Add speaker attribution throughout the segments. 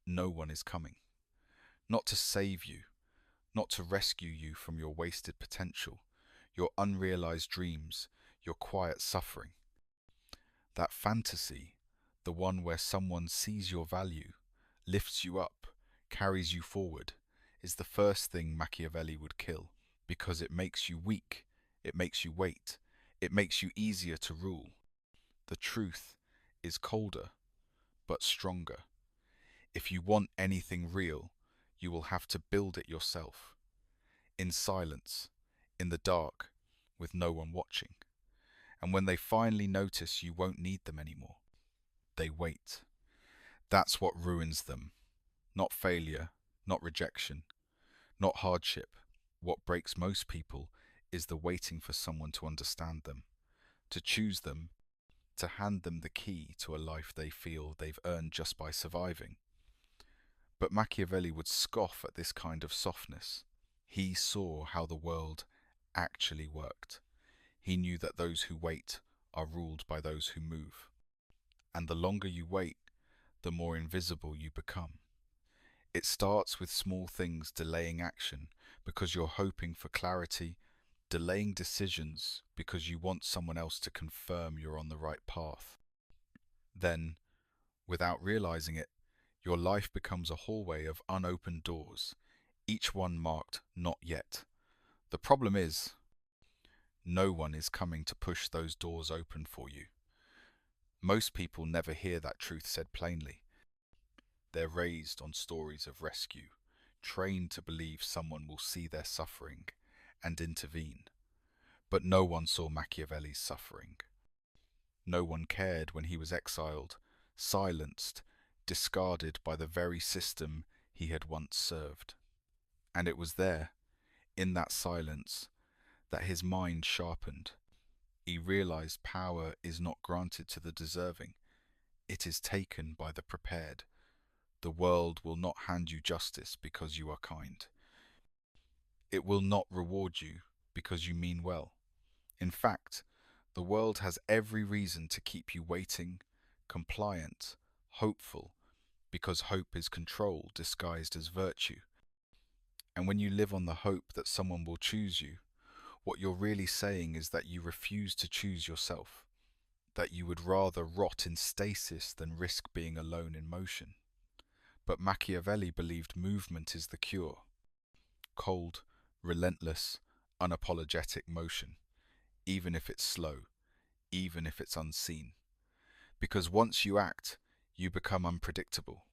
Speaker 1: no one is coming. Not to save you, not to rescue you from your wasted potential, your unrealized dreams, your quiet suffering. That fantasy, the one where someone sees your value, lifts you up, carries you forward, is the first thing Machiavelli would kill, because it makes you weak, it makes you wait, it makes you easier to rule. The truth is colder, but stronger. If you want anything real, you will have to build it yourself, in silence, in the dark, with no one watching. And when they finally notice you won't need them anymore, they wait. That's what ruins them. Not failure, not rejection, not hardship. What breaks most people is the waiting for someone to understand them, to choose them, to hand them the key to a life they feel they've earned just by surviving. But Machiavelli would scoff at this kind of softness. He saw how the world actually worked. He knew that those who wait are ruled by those who move. And the longer you wait, the more invisible you become. It starts with small things delaying action because you're hoping for clarity, delaying decisions because you want someone else to confirm you're on the right path. Then, without realizing it, your life becomes a hallway of unopened doors, each one marked "not yet." The problem is, no one is coming to push those doors open for you. Most people never hear that truth said plainly. They're raised on stories of rescue, trained to believe someone will see their suffering and intervene. But no one saw Machiavelli's suffering. No one cared when he was exiled, silenced, discarded by the very system he had once served. And it was there, in that silence, that his mind sharpened. He realized power is not granted to the deserving. It is taken by the prepared. The world will not hand you justice because you are kind. It will not reward you because you mean well. In fact, the world has every reason to keep you waiting, compliant, hopeful, because hope is control disguised as virtue. And when you live on the hope that someone will choose you, what you're really saying is that you refuse to choose yourself, that you would rather rot in stasis than risk being alone in motion. But Machiavelli believed movement is the cure. Cold, relentless, unapologetic motion, even if it's slow, even if it's unseen. Because once you act, you become unpredictable.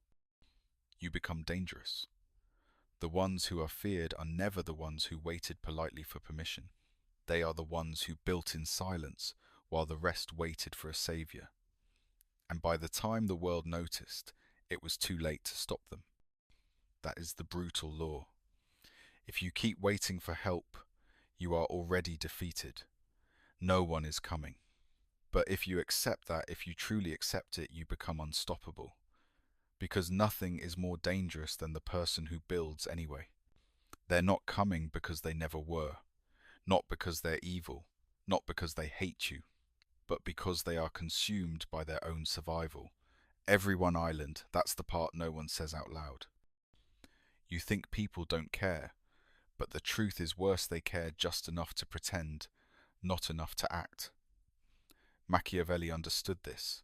Speaker 1: You become dangerous. The ones who are feared are never the ones who waited politely for permission. They are the ones who built in silence while the rest waited for a savior. And by the time the world noticed, it was too late to stop them. That is the brutal law. If you keep waiting for help, you are already defeated. No one is coming. But if you accept that, if you truly accept it, you become unstoppable. Because nothing is more dangerous than the person who builds anyway. They're not coming because they never were. Not because they're evil. Not because they hate you. But because they are consumed by their own survival. Every one island, that's the part no one says out loud. You think people don't care, but the truth is worse, they care just enough to pretend, not enough to act. Machiavelli understood this.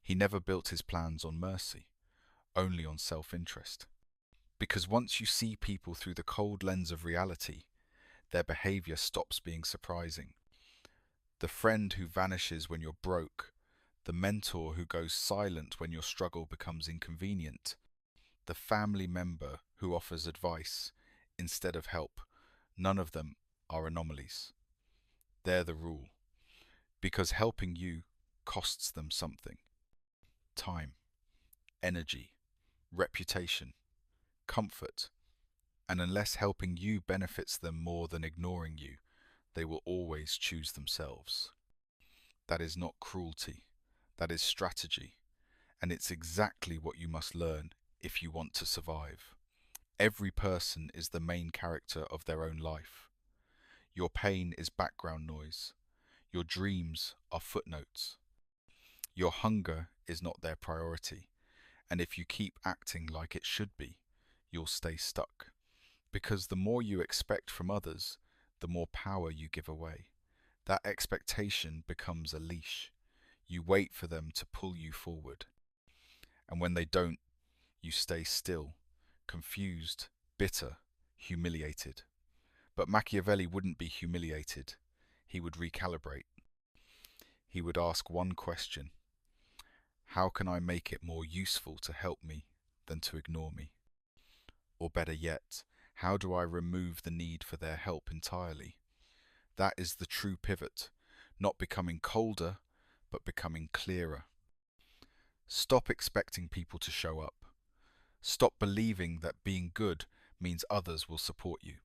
Speaker 1: He never built his plans on mercy, only on self-interest. Because once you see people through the cold lens of reality, their behavior stops being surprising. The friend who vanishes when you're broke, the mentor who goes silent when your struggle becomes inconvenient, the family member who offers advice instead of help, none of them are anomalies. They're the rule. Because helping you costs them something. Time, energy, reputation, comfort. And unless helping you benefits them more than ignoring you, they will always choose themselves. That is not cruelty. That is strategy. And it's exactly what you must learn if you want to survive. Every person is the main character of their own life. Your pain is background noise. Your dreams are footnotes. Your hunger is not their priority, And if you keep acting like it should be, you'll stay stuck. Because the more you expect from others, the more power you give away. That expectation becomes a leash. You wait for them to pull you forward. And when they don't, you stay still, confused, bitter, humiliated. But Machiavelli wouldn't be humiliated. He would recalibrate. He would ask one question: how can I make it more useful to help me than to ignore me? Or better yet, how do I remove the need for their help entirely? That is the true pivot, not becoming colder, but becoming clearer. Stop expecting people to show up. Stop believing that being good means others will support you.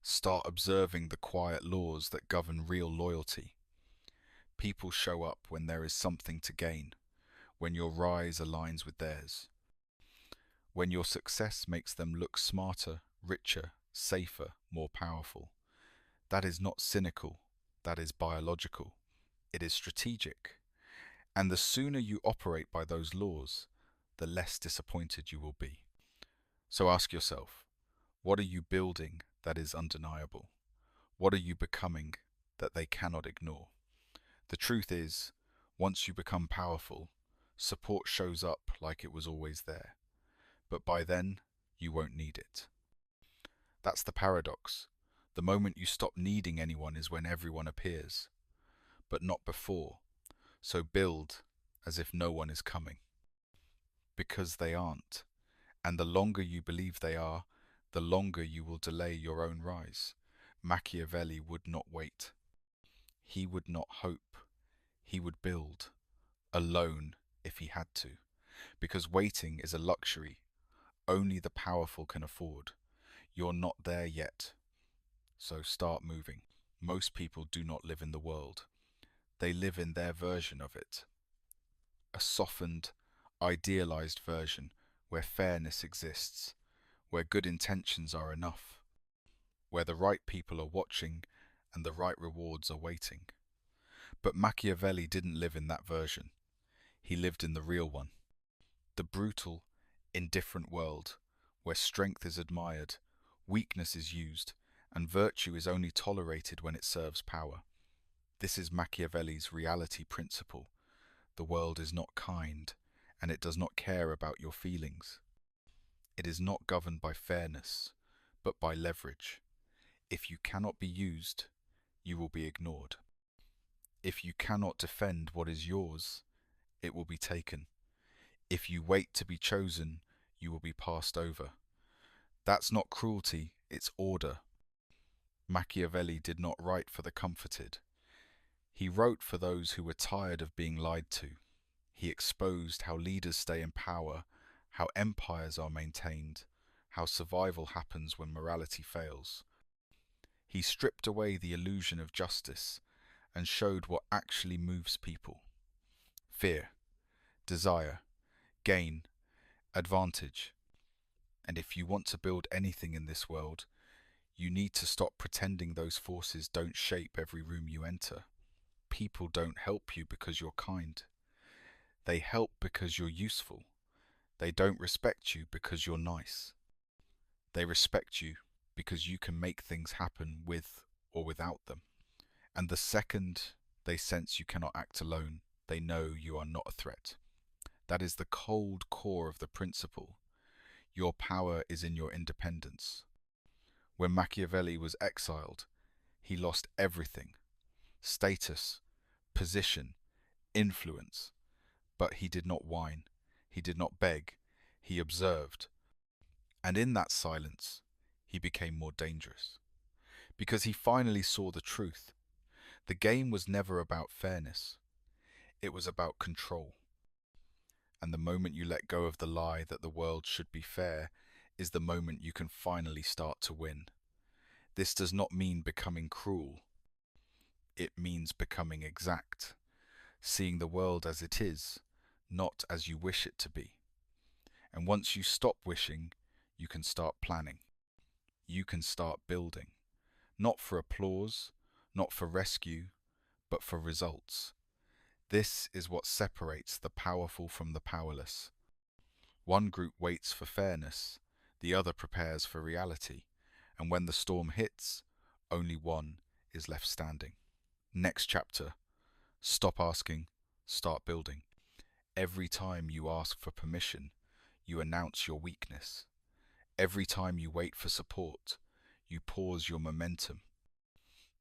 Speaker 1: Start observing the quiet laws that govern real loyalty. People show up when there is something to gain, when your rise aligns with theirs, when your success makes them look smarter, richer, safer, more powerful. That is not cynical, that is biological. It is strategic. And the sooner you operate by those laws, the less disappointed you will be. So ask yourself, what are you building that is undeniable? What are you becoming that they cannot ignore? The truth is, once you become powerful, support shows up like it was always there. But by then, you won't need it. That's the paradox. The moment you stop needing anyone is when everyone appears, but not before. So build as if no one is coming. Because they aren't. And the longer you believe they are, the longer you will delay your own rise. Machiavelli would not wait. He would not hope. He would build, alone if he had to. Because waiting is a luxury only the powerful can afford. You're not there yet, so start moving. Most people do not live in the world. They live in their version of it. A softened, idealized version where fairness exists, where good intentions are enough, where the right people are watching and the right rewards are waiting. But Machiavelli didn't live in that version. He lived in the real one. The brutal, indifferent world where strength is admired, weakness is used, and virtue is only tolerated when it serves power. This is Machiavelli's reality principle. The world is not kind, and it does not care about your feelings. It is not governed by fairness, but by leverage. If you cannot be used, you will be ignored. If you cannot defend what is yours, it will be taken. If you wait to be chosen, you will be passed over. That's not cruelty, it's order. Machiavelli did not write for the comforted. He wrote for those who were tired of being lied to. He exposed how leaders stay in power, how empires are maintained, how survival happens when morality fails. He stripped away the illusion of justice and showed what actually moves people. Fear, desire, gain, advantage. And if you want to build anything in this world, you need to stop pretending those forces don't shape every room you enter. People don't help you because you're kind. They help because you're useful. They don't respect you because you're nice. They respect you because you can make things happen with or without them. And the second they sense you cannot act alone, they know you are not a threat. That is the cold core of the principle. Your power is in your independence. When Machiavelli was exiled, he lost everything: status, position, influence. But he did not whine, he did not beg, he observed. And in that silence, he became more dangerous. Because he finally saw the truth. The game was never about fairness. It was about control. And the moment you let go of the lie that the world should be fair is the moment you can finally start to win. This does not mean becoming cruel. It means becoming exact, seeing the world as it is, not as you wish it to be. And once you stop wishing, you can start planning. You can start building. Not for applause, not for rescue, but for results. This is what separates the powerful from the powerless. One group waits for fairness, the other prepares for reality, and when the storm hits, only one is left standing. Next chapter: stop asking, start building. Every time you ask for permission, you announce your weakness. Every time you wait for support, you pause your momentum.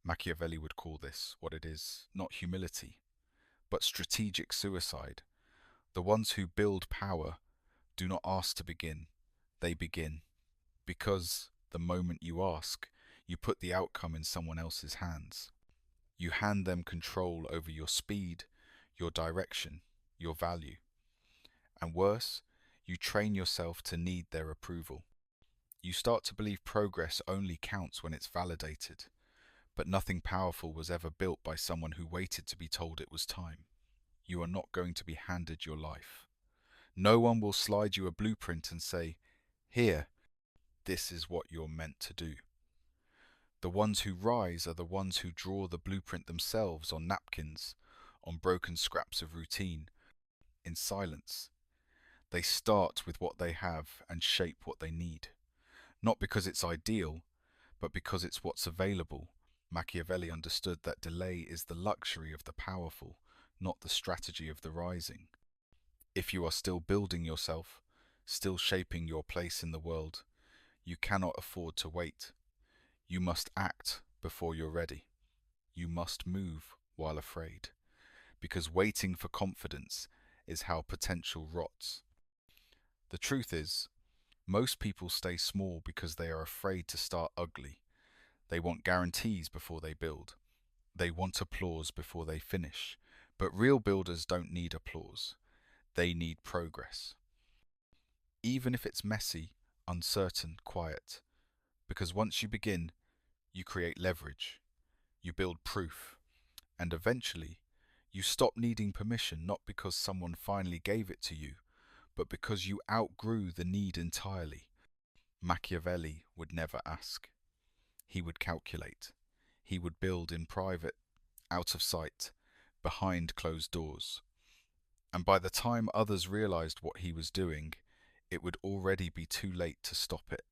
Speaker 1: Machiavelli would call this what it is: not humility, but strategic suicide. The ones who build power do not ask to begin, they begin. Because the moment you ask, you put the outcome in someone else's hands. You hand them control over your speed, your direction, your value. And worse, you train yourself to need their approval. You start to believe progress only counts when it's validated. But nothing powerful was ever built by someone who waited to be told it was time. You are not going to be handed your life. No one will slide you a blueprint and say, "Here, this is what you're meant to do." The ones who rise are the ones who draw the blueprint themselves on napkins, on broken scraps of routine, in silence. They start with what they have and shape what they need. Not because it's ideal, but because it's what's available. Machiavelli understood that delay is the luxury of the powerful, not the strategy of the rising. If you are still building yourself, still shaping your place in the world, you cannot afford to wait. You must act before you're ready. You must move while afraid. Because waiting for confidence is how potential rots. The truth is, most people stay small because they are afraid to start ugly. They want guarantees before they build. They want applause before they finish. But real builders don't need applause. They need progress. Even if it's messy, uncertain, quiet. Because once you begin, you create leverage. You build proof. And eventually, you stop needing permission, not because someone finally gave it to you, but because you outgrew the need entirely. Machiavelli would never ask. He would calculate. He would build in private, out of sight, behind closed doors. And by the time others realized what he was doing, it would already be too late to stop it.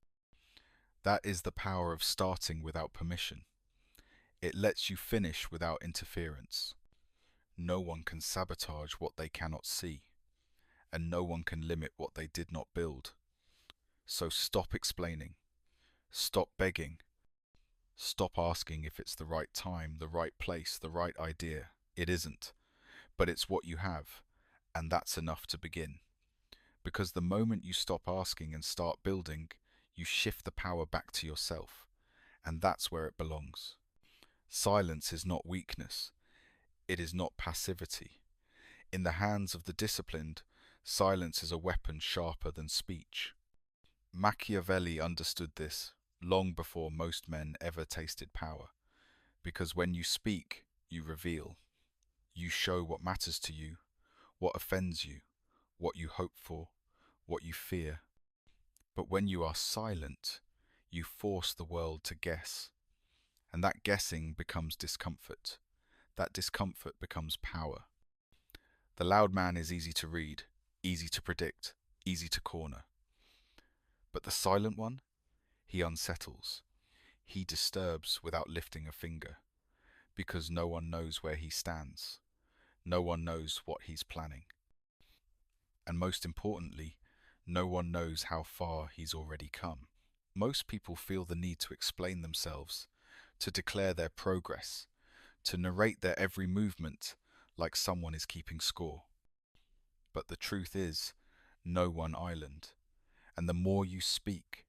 Speaker 1: That is the power of starting without permission. It lets you finish without interference. No one can sabotage what they cannot see, and no one can limit what they did not build. So stop explaining. Stop begging. Stop asking if it's the right time, the right place, the right idea. It isn't. But it's what you have, and that's enough to begin. Because the moment you stop asking and start building, you shift the power back to yourself, and that's where it belongs. Silence is not weakness. It is not passivity. In the hands of the disciplined, silence is a weapon sharper than speech. Machiavelli understood this long before most men ever tasted power, because when you speak, you reveal. You show what matters to you, what offends you, what you hope for, what you fear. But when you are silent, you force the world to guess. And that guessing becomes discomfort. That discomfort becomes power. The loud man is easy to read, easy to predict, easy to corner. But the silent one, he unsettles. He disturbs without lifting a finger, because no one knows where he stands. No one knows what he's planning. And most importantly, no one knows how far he's already come. Most people feel the need to explain themselves, to declare their progress, to narrate their every movement like someone is keeping score. But the truth is, no one island. And the more you speak,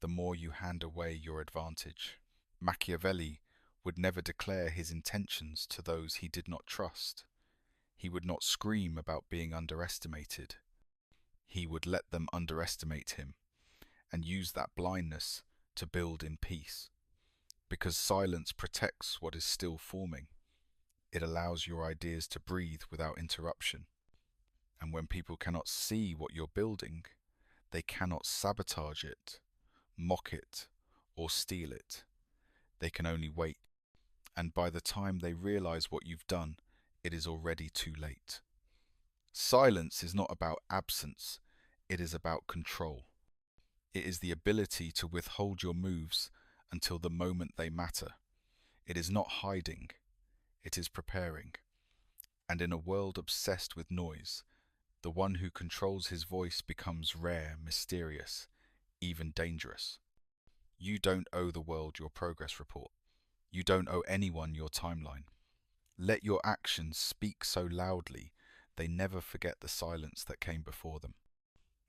Speaker 1: the more you hand away your advantage. Machiavelli would never declare his intentions to those he did not trust. He would not scream about being underestimated. He would let them underestimate him and use that blindness to build in peace. Because silence protects what is still forming. It allows your ideas to breathe without interruption. And when people cannot see what you're building, they cannot sabotage it, mock it, or steal it. They can only wait. And by the time they realize what you've done, it is already too late. Silence is not about absence, It is about control. It is the ability to withhold your moves until the moment they matter. It is not hiding, it is preparing. And in a world obsessed with noise, the one who controls his voice becomes rare, mysterious, even dangerous. You don't owe the world your progress report. You don't owe anyone your timeline. Let your actions speak so loudly they never forget the silence that came before them.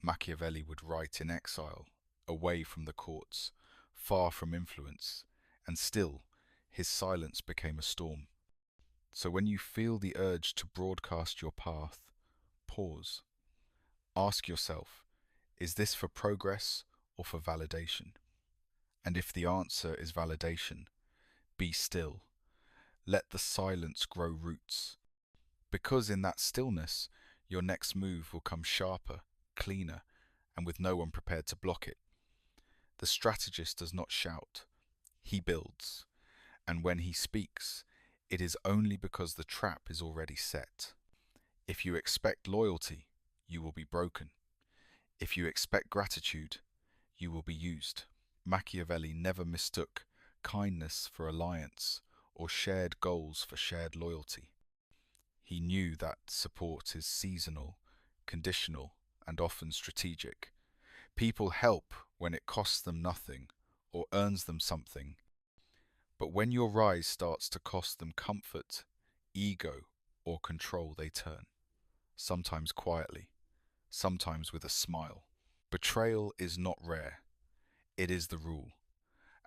Speaker 1: Machiavelli would write in exile, away from the courts, far from influence, and still his silence became a storm. So when you feel the urge to broadcast your path, pause. Ask yourself, is this for progress or for validation? And if the answer is validation, be still. Let the silence grow roots. Because in that stillness, your next move will come sharper, cleaner, and with no one prepared to block it. The strategist does not shout. He builds. And when he speaks, it is only because the trap is already set. If you expect loyalty, you will be broken. If you expect gratitude, you will be used. Machiavelli never mistook kindness for alliance or shared goals for shared loyalty. He knew that support is seasonal, conditional, and often strategic. People help when it costs them nothing or earns them something. But when your rise starts to cost them comfort, ego, or control, they turn. Sometimes quietly, sometimes with a smile. Betrayal is not rare. It is the rule.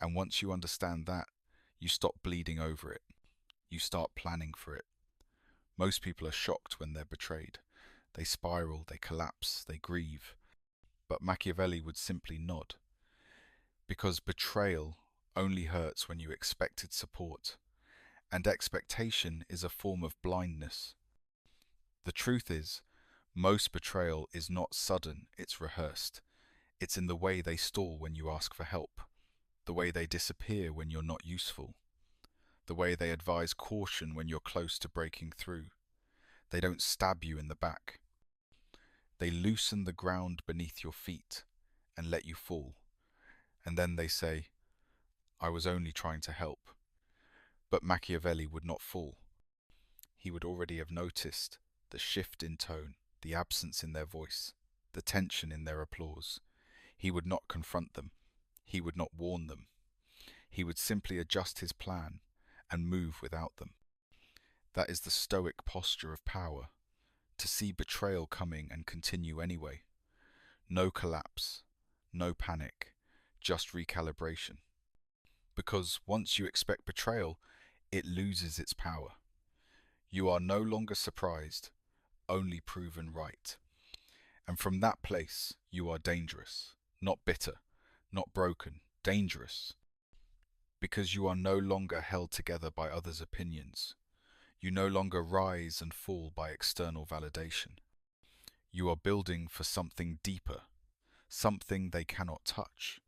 Speaker 1: And once you understand that, you stop bleeding over it. You start planning for it. Most people are shocked when they're betrayed. They spiral, they collapse, they grieve. But Machiavelli would simply nod. Because betrayal only hurts when you expected support. And expectation is a form of blindness. The truth is, most betrayal is not sudden, it's rehearsed. It's in the way they stall when you ask for help, the way they disappear when you're not useful, the way they advise caution when you're close to breaking through. They don't stab you in the back. They loosen the ground beneath your feet and let you fall. And then they say, I was only trying to help. But Machiavelli would not fall. He would already have noticed the shift in tone, the absence in their voice, the tension in their applause. He would not confront them. He would not warn them. He would simply adjust his plan and move without them. That is the Stoic posture of power, to see betrayal coming and continue anyway. No collapse, no panic, just recalibration. Because once you expect betrayal, it loses its power. You are no longer surprised, only proven right. And from that place, you are dangerous, not bitter, not broken, dangerous. Because you are no longer held together by others' opinions. You no longer rise and fall by external validation. You are building for something deeper, something they cannot touch.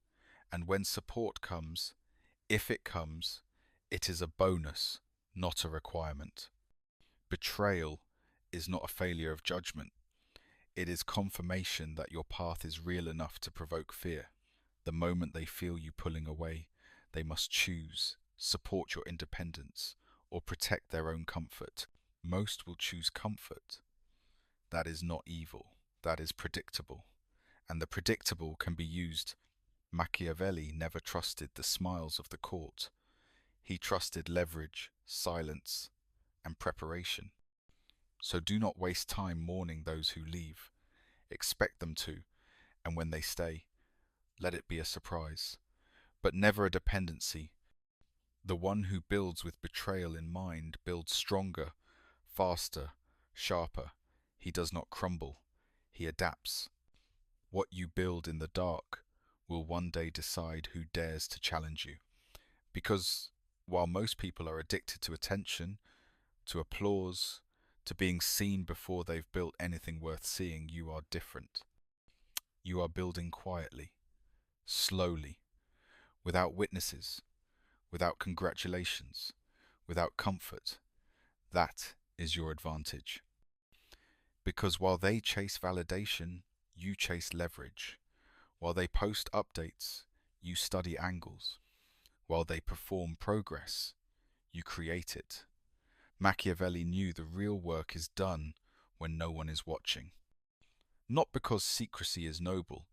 Speaker 1: And when support comes, if it comes, it is a bonus, not a requirement. Betrayal is not a failure of judgment. It is confirmation that your path is real enough to provoke fear. The moment they feel you pulling away, they must choose, support your independence, or protect their own comfort. Most will choose comfort. That is not evil. That is predictable. And the predictable can be used. Machiavelli never trusted the smiles of the court. He trusted leverage, silence, and preparation. So do not waste time mourning those who leave. Expect them to, and when they stay, let it be a surprise, but never a dependency. The one who builds with betrayal in mind builds stronger, faster, sharper. He does not crumble. He adapts. What you build in the dark will one day decide who dares to challenge you. Because while most people are addicted to attention, to applause, to being seen before they've built anything worth seeing, you are different. You are building quietly, slowly, without witnesses, without congratulations, without comfort. That is your advantage. Because while they chase validation, you chase leverage. While they post updates, you study angles. While they perform progress, you create it. Machiavelli knew the real work is done when no one is watching. Not because secrecy is noble,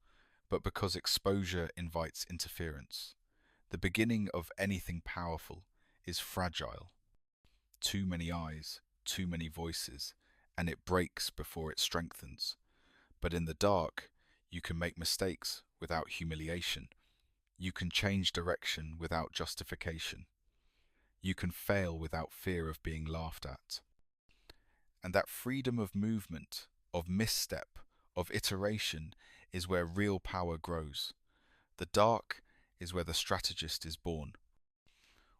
Speaker 1: but because exposure invites interference. The beginning of anything powerful is fragile. Too many eyes, too many voices, and it breaks before it strengthens. But in the dark, you can make mistakes without humiliation. You can change direction without justification. You can fail without fear of being laughed at. And that freedom of movement, of misstep, of iteration is where real power grows. The dark is where the strategist is born,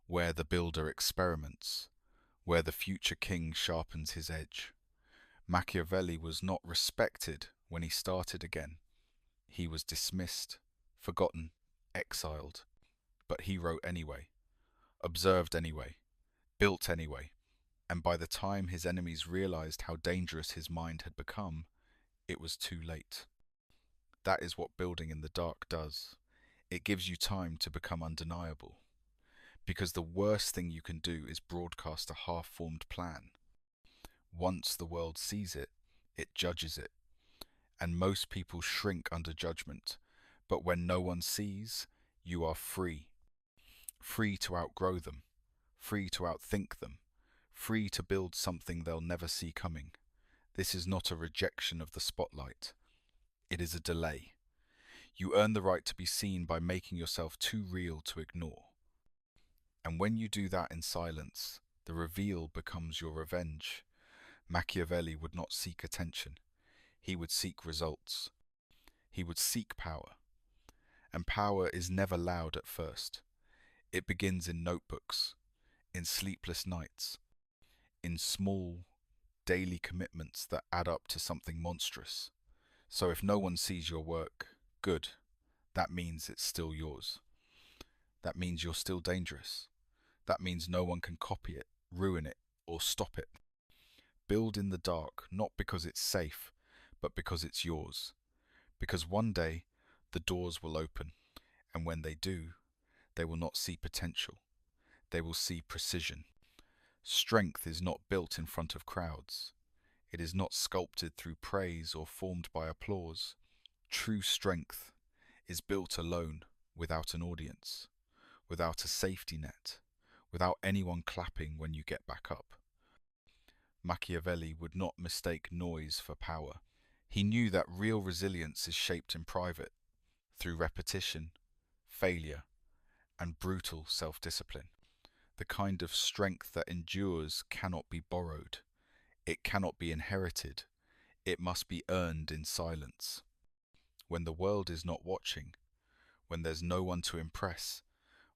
Speaker 1: where the builder experiments, where the future king sharpens his edge. Machiavelli was not respected when he started again. He was dismissed, forgotten, exiled. But he wrote anyway, observed anyway, built anyway. And by the time his enemies realized how dangerous his mind had become, it was too late. That is what building in the dark does. It gives you time to become undeniable. Because the worst thing you can do is broadcast a half-formed plan. Once the world sees it, it judges it. And most people shrink under judgment. But when no one sees, you are free. Free to outgrow them. Free to outthink them. Free to build something they'll never see coming. This is not a rejection of the spotlight. It is a delay. You earn the right to be seen by making yourself too real to ignore. And when you do that in silence, the reveal becomes your revenge. Machiavelli would not seek attention. He would seek results. He would seek power. And power is never loud at first. It begins in notebooks, in sleepless nights, in small, daily commitments that add up to something monstrous. So if no one sees your work, good. That means it's still yours. That means you're still dangerous. That means no one can copy it, ruin it, or stop it. Build in the dark, not because it's safe, but because it's yours. Because one day, the doors will open, and when they do, they will not see potential. They will see precision. Strength is not built in front of crowds. It is not sculpted through praise or formed by applause. True strength is built alone, without an audience, without a safety net, without anyone clapping when you get back up. Machiavelli would not mistake noise for power. He knew that real resilience is shaped in private, through repetition, failure, and brutal self-discipline. The kind of strength that endures cannot be borrowed. It cannot be inherited. It must be earned in silence. When the world is not watching, when there's no one to impress,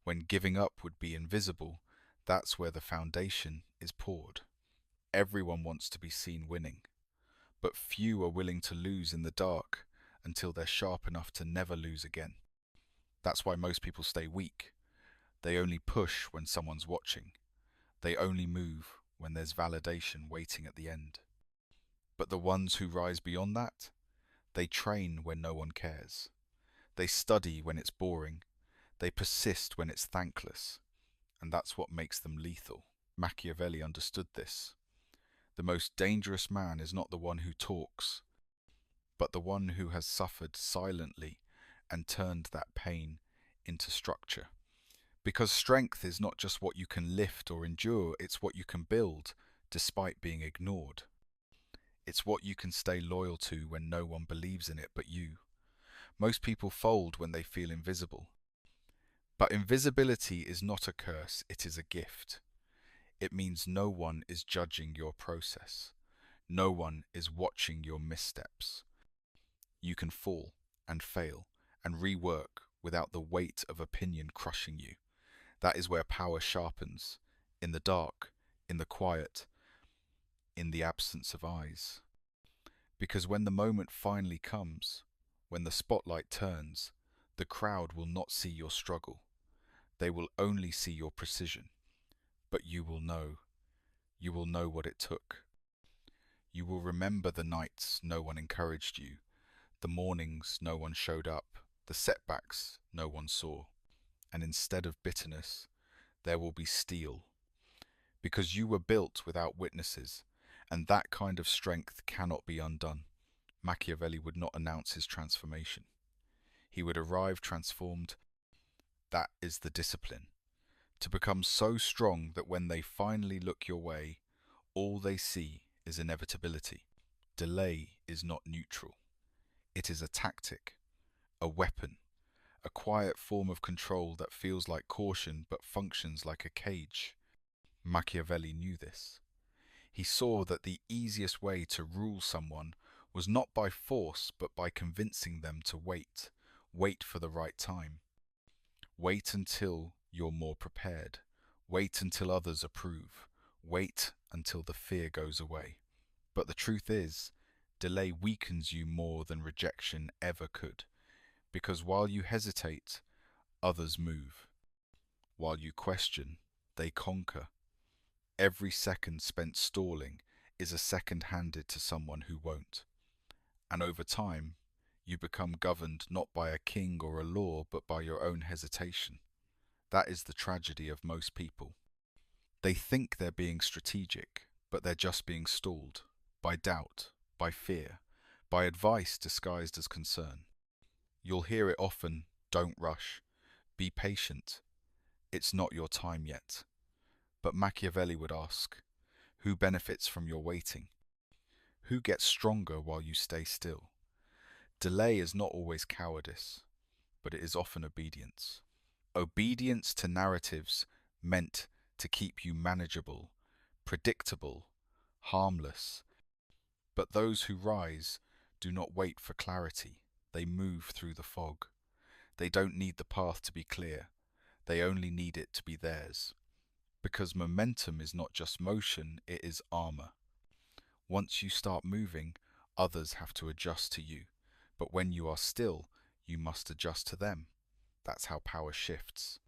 Speaker 1: when giving up would be invisible, that's where the foundation is poured. Everyone wants to be seen winning, but few are willing to lose in the dark until they're sharp enough to never lose again. That's why most people stay weak. They only push when someone's watching. They only move when there's validation waiting at the end. But the ones who rise beyond that, they train when no one cares. They study when it's boring. They persist when it's thankless. And that's what makes them lethal. Machiavelli understood this. The most dangerous man is not the one who talks, but the one who has suffered silently and turned that pain into structure. Because strength is not just what you can lift or endure, it's what you can build despite being ignored. It's what you can stay loyal to when no one believes in it but you. Most people fold when they feel invisible. But invisibility is not a curse, it is a gift. It means no one is judging your process. No one is watching your missteps. You can fall and fail and rework without the weight of opinion crushing you. That is where power sharpens, in the dark, in the quiet, in the absence of eyes. Because when the moment finally comes, when the spotlight turns, the crowd will not see your struggle. They will only see your precision. But you will know what it took. You will remember the nights no one encouraged you, The mornings no one showed up, the setbacks no one saw, and instead of bitterness, there will be steel. Because you were built without witnesses, and that kind of strength cannot be undone. Machiavelli would not announce his transformation. He would arrive transformed. That is the discipline. To become so strong that when they finally look your way, all they see is inevitability. Delay is not neutral. It is a tactic, a weapon, a quiet form of control that feels like caution but functions like a cage. Machiavelli knew this. He saw that the easiest way to rule someone was not by force but by convincing them to wait. Wait for the right time. Wait until you're more prepared. Wait until others approve. Wait until the fear goes away. But the truth is, delay weakens you more than rejection ever could. Because while you hesitate, others move. While you question, they conquer. Every second spent stalling is a second handed to someone who won't. And over time, you become governed not by a king or a law, but by your own hesitation. That is the tragedy of most people. They think they're being strategic, but they're just being stalled by doubt, by fear, by advice disguised as concern. You'll hear it often: don't rush, be patient, it's not your time yet. But Machiavelli would ask, who benefits from your waiting? Who gets stronger while you stay still? Delay is not always cowardice, but it is often obedience. Obedience to narratives meant to keep you manageable, predictable, harmless. But those who rise do not wait for clarity. They move through the fog. They don't need the path to be clear. They only need it to be theirs. Because momentum is not just motion, it is armor. Once you start moving, others have to adjust to you. But when you are still, you must adjust to them. That's how power shifts.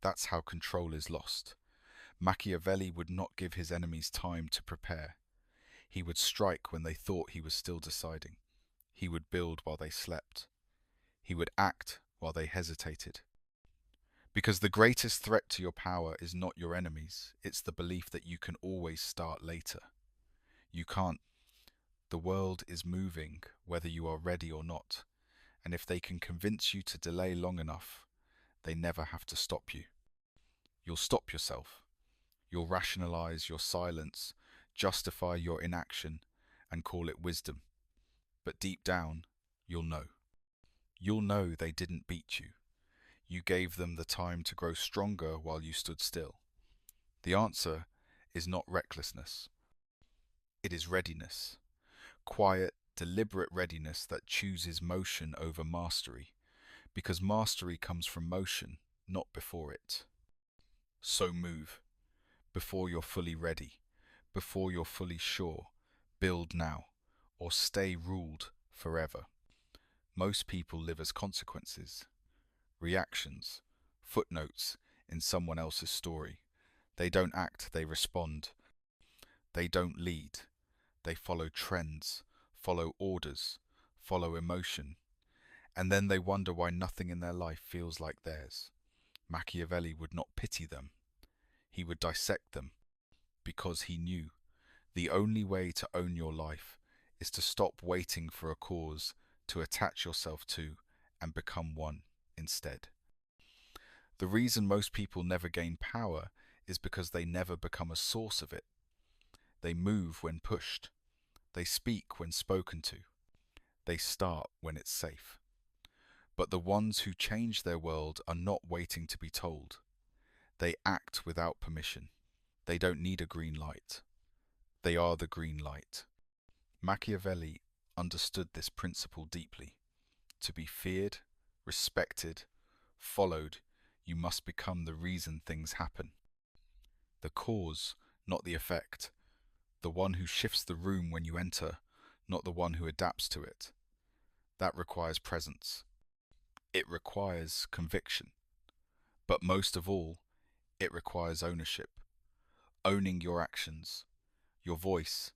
Speaker 1: That's how control is lost. Machiavelli would not give his enemies time to prepare. He would strike when they thought he was still deciding. He would build while they slept. He would act while they hesitated. Because the greatest threat to your power is not your enemies, it's the belief that you can always start later. You can't. The world is moving, whether you are ready or not, and if they can convince you to delay long enough, they never have to stop you. You'll stop yourself. You'll rationalize your silence, justify your inaction, and call it wisdom. But deep down, you'll know. You'll know they didn't beat you. You gave them the time to grow stronger while you stood still. The answer is not recklessness. It is readiness. Quiet, deliberate readiness that chooses motion over mastery, because mastery comes from motion, not before it. So move, before you're fully ready, before you're fully sure. Build now, or stay ruled forever. Most people live as consequences, reactions, footnotes in someone else's story. They don't act, they respond. They don't lead. They follow trends, follow orders, follow emotion, and then they wonder why nothing in their life feels like theirs. Machiavelli would not pity them. He would dissect them, because he knew the only way to own your life is to stop waiting for a cause to attach yourself to and become one instead. The reason most people never gain power is because they never become a source of it. They move when pushed. They speak when spoken to. They start when it's safe. But the ones who change their world are not waiting to be told. They act without permission. They don't need a green light. They are the green light. Machiavelli understood this principle deeply. To be feared, respected, followed, you must become the reason things happen. The cause, not the effect. The one who shifts the room when you enter, not the one who adapts to it. That requires presence. It requires conviction. But most of all, it requires ownership. Owning your actions, your voice,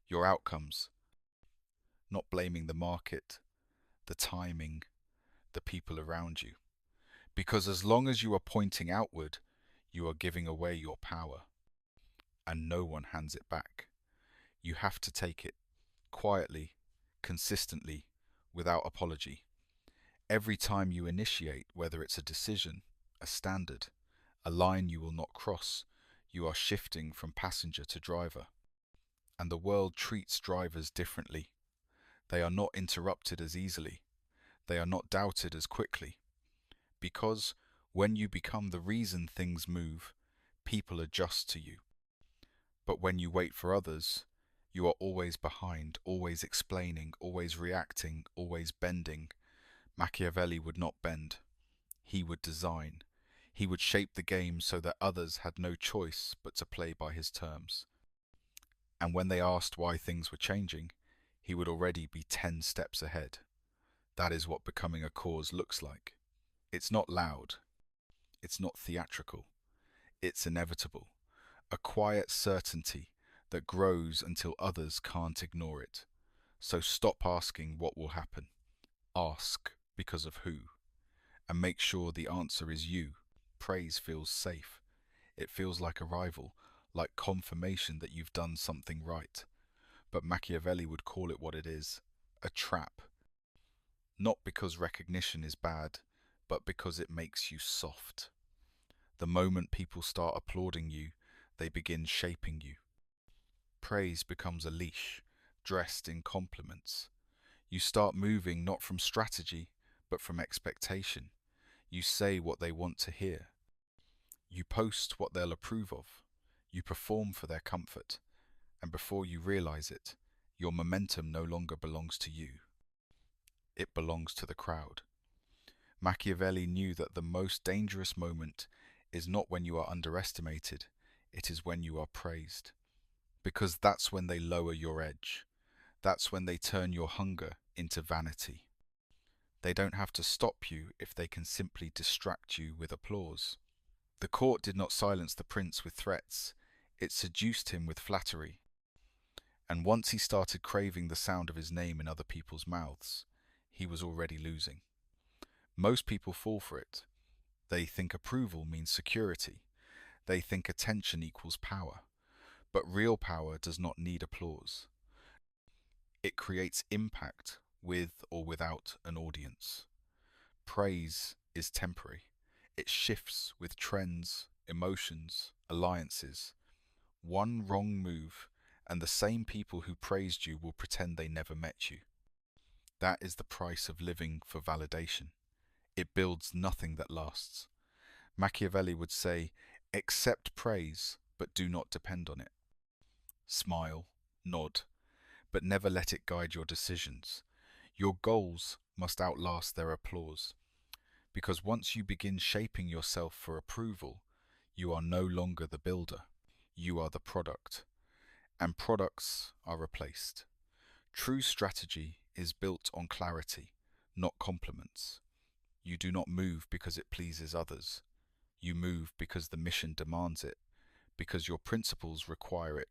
Speaker 1: your outcomes. Not blaming the market, the timing, the people around you. Because as long as you are pointing outward, you are giving away your power, and no one hands it back. You have to take it quietly, consistently, without apology. Every time you initiate, whether it's a decision, a standard, a line you will not cross, you are shifting from passenger to driver. And the world treats drivers differently. They are not interrupted as easily. They are not doubted as quickly. Because when you become the reason things move, people adjust to you. But when you wait for others, you are always behind, always explaining, always reacting, always bending. Machiavelli would not bend. He would design. He would shape the game so that others had no choice but to play by his terms. And when they asked why things were changing, he would already be 10 steps ahead. That is what becoming a cause looks like. It's not loud. It's not theatrical. It's inevitable. A quiet certainty that grows until others can't ignore it. So stop asking what will happen. Ask because of who. And make sure the answer is you. Praise feels safe. It feels like arrival, like confirmation that you've done something right. But Machiavelli would call it what it is, a trap. Not because recognition is bad, but because it makes you soft. The moment people start applauding you, they begin shaping you. Praise becomes a leash, dressed in compliments. You start moving not from strategy, but from expectation. You say what they want to hear. You post what they'll approve of. You perform for their comfort. And before you realize it, your momentum no longer belongs to you. It belongs to the crowd. Machiavelli knew that the most dangerous moment is not when you are underestimated, it is when you are praised. Because that's when they lower your edge. That's when they turn your hunger into vanity. They don't have to stop you if they can simply distract you with applause. The court did not silence the prince with threats, it seduced him with flattery. And once he started craving the sound of his name in other people's mouths, he was already losing. Most people fall for it. They think approval means security. They think attention equals power. But real power does not need applause. It creates impact with or without an audience. Praise is temporary. It shifts with trends, emotions, alliances. One wrong move, and the same people who praised you will pretend they never met you. That is the price of living for validation. It builds nothing that lasts. Machiavelli would say, accept praise, but do not depend on it. Smile, nod, but never let it guide your decisions. Your goals must outlast their applause. Because once you begin shaping yourself for approval, you are no longer the builder. You are the product. And products are replaced. True strategy is built on clarity, not compliments. You do not move because it pleases others. You move because the mission demands it, because your principles require it,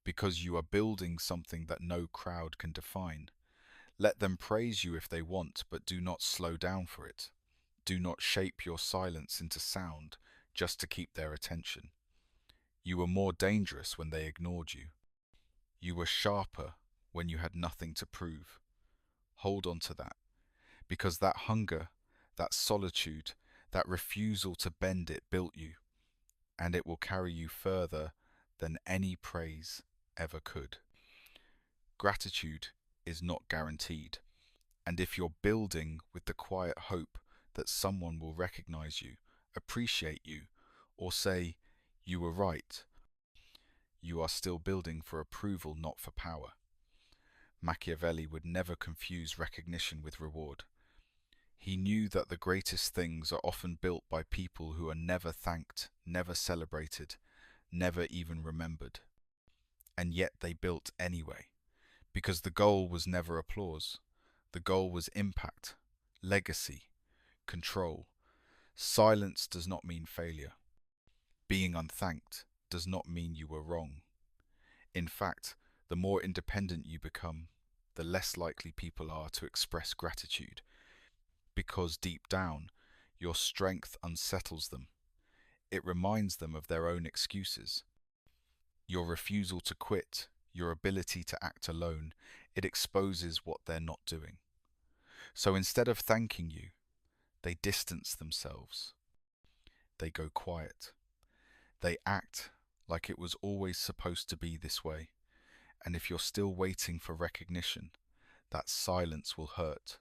Speaker 1: because you are building something that no crowd can define. Let them praise you if they want, but do not slow down for it. Do not shape your silence into sound just to keep their attention. You were more dangerous when they ignored you. You were sharper when you had nothing to prove. Hold on to that, because that hunger, that solitude, that refusal to bend it built you, and it will carry you further than any praise ever could. Gratitude is not guaranteed, and if you're building with the quiet hope that someone will recognize you, appreciate you, or say, you were right, you are still building for approval, not for power. Machiavelli would never confuse recognition with reward. He knew that the greatest things are often built by people who are never thanked, never celebrated, never even remembered. And yet they built anyway, because the goal was never applause. The goal was impact, legacy, control. Silence does not mean failure. Being unthanked does not mean you were wrong. In fact, the more independent you become, the less likely people are to express gratitude, because deep down, your strength unsettles them. It reminds them of their own excuses. Your refusal to quit, your ability to act alone, it exposes what they're not doing. So instead of thanking you, they distance themselves. They go quiet. They act like it was always supposed to be this way. And if you're still waiting for recognition, that silence will hurt.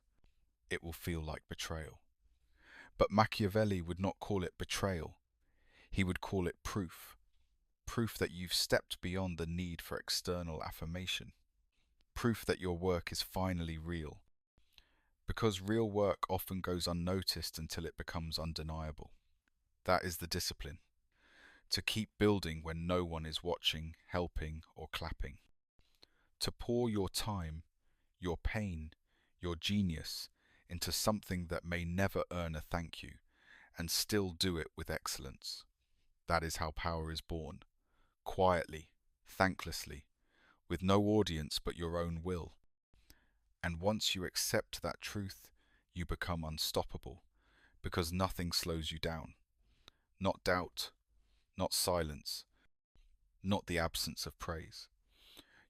Speaker 1: It will feel like betrayal. But Machiavelli would not call it betrayal. He would call it proof. Proof that you've stepped beyond the need for external affirmation. Proof that your work is finally real. Because real work often goes unnoticed until it becomes undeniable. That is the discipline. To keep building when no one is watching, helping, or clapping. To pour your time, your pain, your genius into something that may never earn a thank you, and still do it with excellence. That is how power is born. Quietly, thanklessly, with no audience but your own will. And once you accept that truth, you become unstoppable, because nothing slows you down. Not doubt, not silence, not the absence of praise.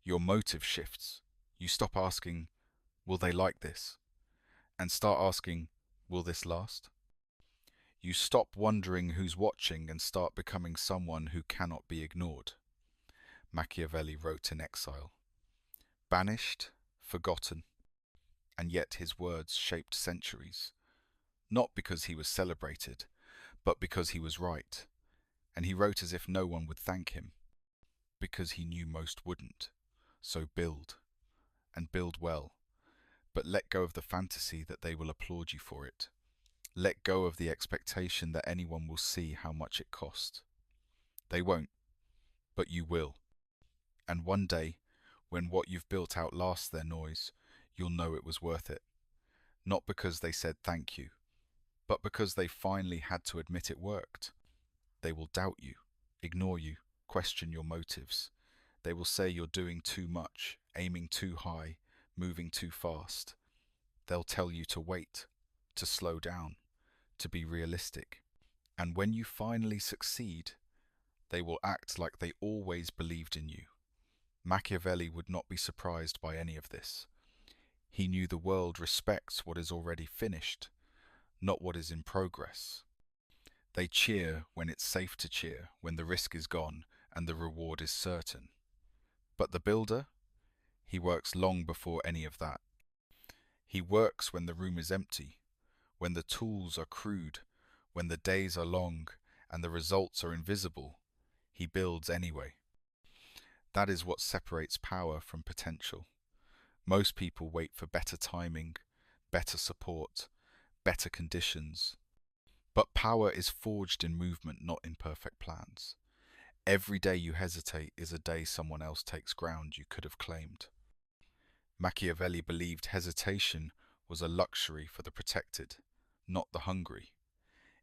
Speaker 1: Your motive shifts. You stop asking, will they like this? And start asking, will this last? You stop wondering who's watching and start becoming someone who cannot be ignored. Machiavelli wrote in exile. Banished, forgotten, and yet his words shaped centuries. Not because he was celebrated, but because he was right. And he wrote as if no one would thank him, because he knew most wouldn't. So build, and build well, but let go of the fantasy that they will applaud you for it. Let go of the expectation that anyone will see how much it cost. They won't, but you will. And one day, when what you've built outlasts their noise, you'll know it was worth it. Not because they said thank you, but because they finally had to admit it worked. They will doubt you, ignore you, question your motives. They will say you're doing too much, aiming too high, moving too fast. They'll tell you to wait, to slow down, to be realistic. And when you finally succeed, they will act like they always believed in you. Machiavelli would not be surprised by any of this. He knew the world respects what is already finished, not what is in progress. They cheer when it's safe to cheer, when the risk is gone and the reward is certain. But the builder, he works long before any of that. He works when the room is empty, when the tools are crude, when the days are long and the results are invisible. He builds anyway. That is what separates power from potential. Most people wait for better timing, better support, better conditions. But power is forged in movement, not in perfect plans. Every day you hesitate is a day someone else takes ground you could have claimed. Machiavelli believed hesitation was a luxury for the protected, not the hungry.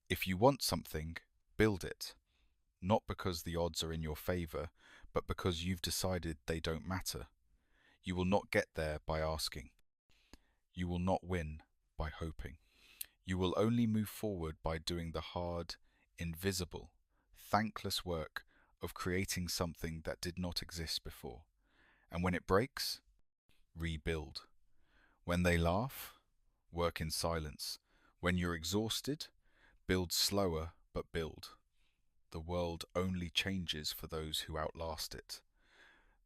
Speaker 1: If you want something, build it. Not because the odds are in your favor, but because you've decided they don't matter. You will not get there by asking. You will not win by hoping. You will only move forward by doing the hard, invisible, thankless work of creating something that did not exist before. And when it breaks, rebuild. When they laugh, work in silence. When you're exhausted, build slower but build. The world only changes for those who outlast it.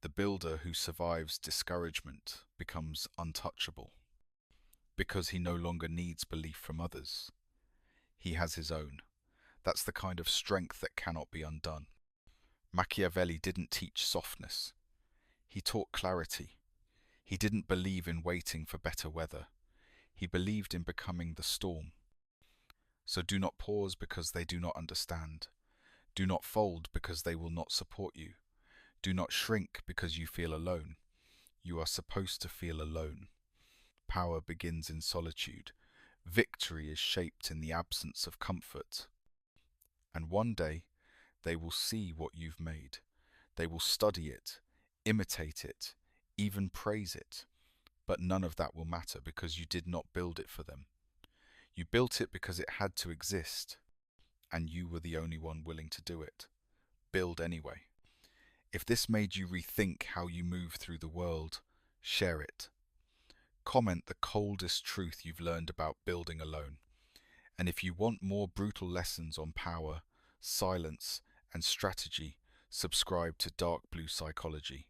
Speaker 1: The builder who survives discouragement becomes untouchable, because he no longer needs belief from others. He has his own. That's the kind of strength that cannot be undone. Machiavelli didn't teach softness. He taught clarity. He didn't believe in waiting for better weather. He believed in becoming the storm. So do not pause because they do not understand. Do not fold because they will not support you. Do not shrink because you feel alone. You are supposed to feel alone. Power begins in solitude. Victory is shaped in the absence of comfort. And one day, they will see what you've made. They will study it, imitate it, even praise it. But none of that will matter because you did not build it for them. You built it because it had to exist, and you were the only one willing to do it. Build anyway. If this made you rethink how you move through the world, share it. Comment the coldest truth you've learned about building alone. And if you want more brutal lessons on power, silence, and strategy, subscribe to Dark Blue Psychology.